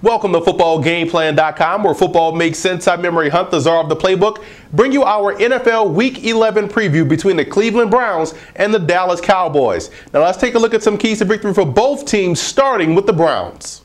Welcome to footballgameplan.com, where football makes sense. I'm Memory Hunt, the czar of the playbook. Bring you our NFL Week 11 preview between the Cleveland Browns and the Dallas Cowboys. Now let's take a look at some keys to victory for both teams, starting with the Browns.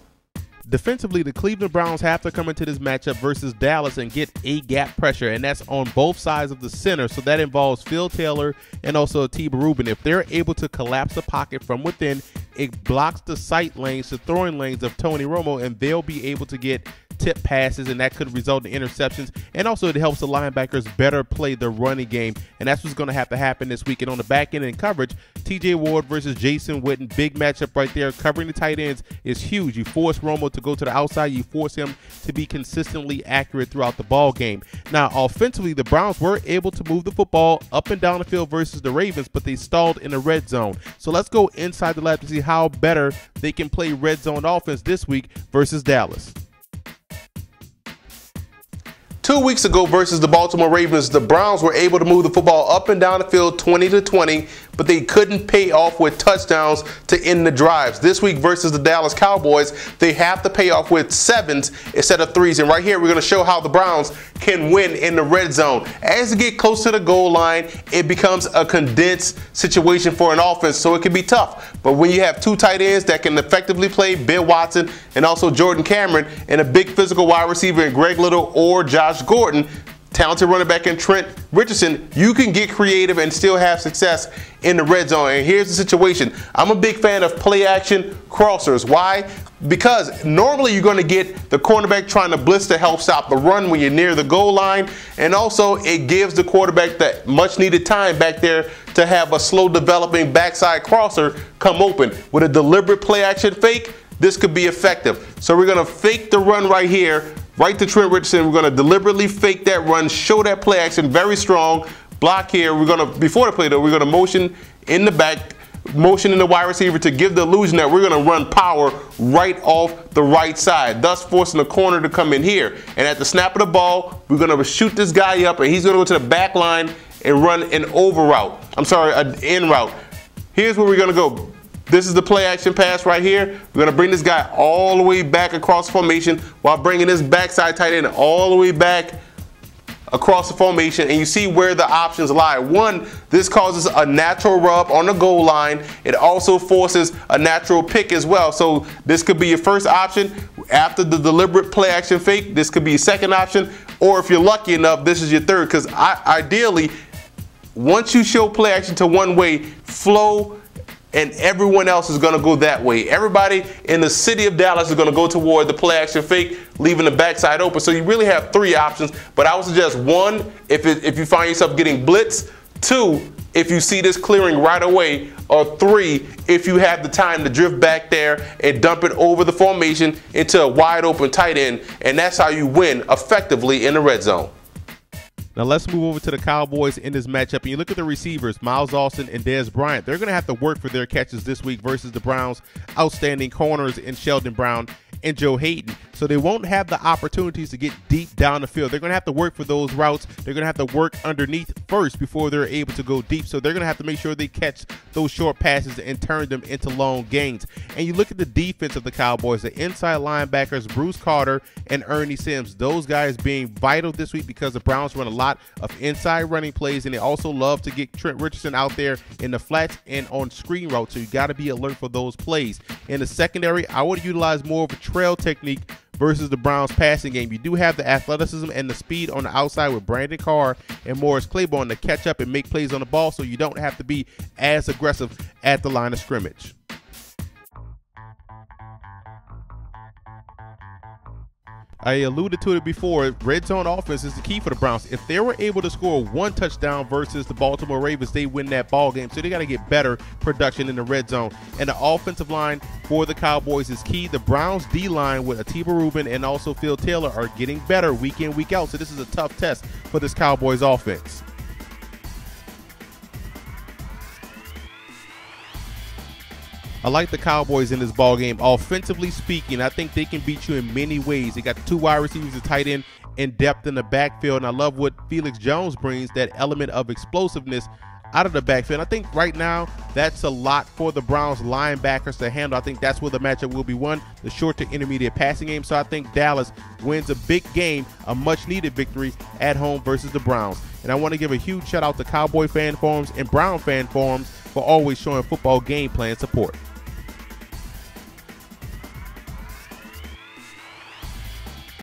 Defensively, the Cleveland Browns have to come into this matchup versus Dallas and get A-gap pressure, and that's on both sides of the center. So that involves Phil Taylor and also Atiba Rubin. If they're able to collapse the pocket from within, it blocks the sight lanes, the throwing lanes of Tony Romo, and they'll be able to get tip passes, and that could result in interceptions. And also it helps the linebackers better play the running game, and that's what's going to have to happen this week. And on the back end in coverage, TJ Ward versus Jason Witten, big matchup right there. Covering the tight ends is huge. You force Romo to go to the outside, you force him to be consistently accurate throughout the ball game. Now offensively, the Browns were able to move the football up and down the field versus the Ravens, but they stalled in the red zone. So let's go inside the lab to see how better they can play red zone offense this week versus Dallas. 2 weeks ago versus the Baltimore Ravens, the Browns were able to move the football up and down the field 20-20, but they couldn't pay off with touchdowns to end the drives. This week versus the Dallas Cowboys, they have to pay off with 7s instead of 3s. And right here, we're going to show how the Browns can win in the red zone. As you get close to the goal line, it becomes a condensed situation for an offense, so it can be tough. But when you have two tight ends that can effectively play, Ben Watson and also Jordan Cameron, and a big physical wide receiver in Greg Little or Josh Gordon, talented running back in Trent Richardson, you can get creative and still have success in the red zone. And here's the situation. I'm a big fan of play action crossers. Why? Because normally you're going to get the cornerback trying to blitz to help stop the run when you're near the goal line. And also it gives the quarterback that much needed time back there to have a slow developing backside crosser come open. With a deliberate play action fake, this could be effective. So we're going to fake the run right here. Right to Trent Richardson, we're going to deliberately fake that run, show that play action very strong. Block here, we're going to, before the play though, we're going to motion in the back, motion in the wide receiver to give the illusion that we're going to run power right off the right side, thus forcing the corner to come in here. And at the snap of the ball, we're going to shoot this guy up, and he's going to go to the back line and run an over route. I'm sorry, an in route. Here's where we're going to go. This is the play action pass right here. We're going to bring this guy all the way back across formation while bringing this backside tight end all the way back across the formation. And you see where the options lie. One, this causes a natural rub on the goal line. It also forces a natural pick as well. So this could be your first option after the deliberate play action fake. This could be your second option. Or if you're lucky enough, this is your third. Because ideally, once you show play action to one way, flow, and everyone else is going to go that way. Everybody in the city of Dallas is going to go toward the play action fake, leaving the backside open. So you really have 3 options, but I would suggest 1, if you find yourself getting blitzed, 2, if you see this clearing right away, or 3, if you have the time to drift back there and dump it over the formation into a wide open tight end. And that's how you win effectively in the red zone. Now let's move over to the Cowboys in this matchup. And you look at the receivers, Miles Austin and Dez Bryant. They're going to have to work for their catches this week versus the Browns' outstanding corners in Sheldon Brown and Joe Hayden. So they won't have the opportunities to get deep down the field. They're going to have to work for those routes. They're going to have to work underneath first before they're able to go deep. So they're going to have to make sure they catch those short passes and turn them into long gains. And you look at the defense of the Cowboys, the inside linebackers, Bruce Carter and Ernie Sims. Those guys being vital this week because the Browns run a lot of inside running plays, and they also love to get Trent Richardson out there in the flats and on screen routes. So you got to be alert for those plays. In the secondary, I would utilize more of a trail technique versus the Browns passing game. You do have the athleticism and the speed on the outside with Brandon Carr and Morris Claiborne to catch up and make plays on the ball, so you don't have to be as aggressive at the line of scrimmage. I alluded to it before, red zone offense is the key for the Browns. If they were able to score 1 touchdown versus the Baltimore Ravens, they win that ball game. So they got to get better production in the red zone. And the offensive line for the Cowboys is key. The Browns D-line with Atiba Rubin and also Phil Taylor are getting better week in, week out. So this is a tough test for this Cowboys offense. I like the Cowboys in this ball game. Offensively speaking, I think they can beat you in many ways. They got 2 wide receivers, a tight end, and depth in the backfield. And I love what Felix Jones brings, that element of explosiveness out of the backfield. I think right now that's a lot for the Browns linebackers to handle. I think that's where the matchup will be won, the short to intermediate passing game. So I think Dallas wins a big game, a much-needed victory at home versus the Browns. And I want to give a huge shout-out to Cowboy fan forums and Brown fan forums for always showing football game plan support.